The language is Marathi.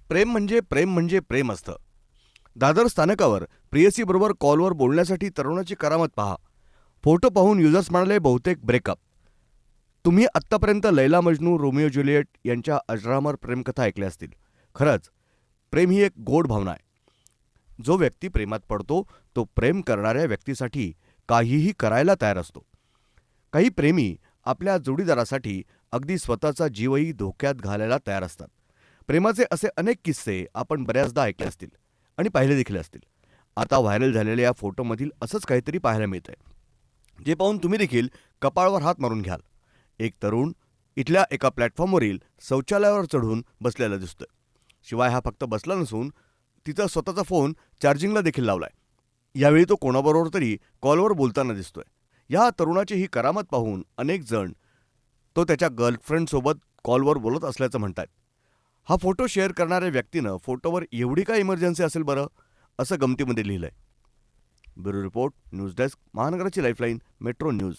प्रेम असतं. दादर स्थानकावर प्रेयसीबरोबर कॉलवर बोलण्यासाठी तरुणाची करामत पहा. फोटो पाहून युजर्स म्हणाले बहुतेक ब्रेकअप. तुम्ही आत्तापर्यंत लैला मजनू, रोमिओ ज्युलियट यांच्या अजरामर प्रेमकथा ऐकल्या असतील. खरंच, प्रेम ही एक गोड भावना आहे. जो व्यक्ती प्रेमात पडतो तो प्रेम करणाऱ्या व्यक्तीसाठी काहीही करायला तयार असतो. काही प्रेमी आपल्या जोडीदारासाठी अगदी स्वतःचा जीवही धोक्यात घालायला तयार असतात. प्रेमाचे असे अनेक किस्से आपण बऱ्याचदा ऐकले असतील आणि पाहिले देखील असतील. आता व्हायरल झालेल्या या फोटोमधील असंच काहीतरी पाहायला मिळतंय, जे पाहून तुम्ही देखील कपाळावर हात मारून घ्याल. एक तरुण इथल्या एका प्लॅटफॉर्मवरील शौचालयावर चढून बसलेला दिसतोय. शिवाय हा फक्त बसला नसून तिचा स्वतःचा फोन चार्जिंगला देखील लावलाय. यावेळी तो कोणाबरोबर तरी कॉलवर बोलताना दिसतोय. या तरुणाची ही करामत पाहून अनेक जण तो त्याच्या गर्लफ्रेंडसोबत कॉलवर बोलत असल्याचं म्हणतात. हा फोटो शेअर करणाऱ्या व्यक्तीनं फोटोवर एवढी काय इमर्जन्सी असेल बरं, असं गमतीमध्ये लिहिलंय. ब्युरो रिपोर्ट, न्यूज डेस्क, महानगराची लाईफलाईन, मेट्रो न्यूज.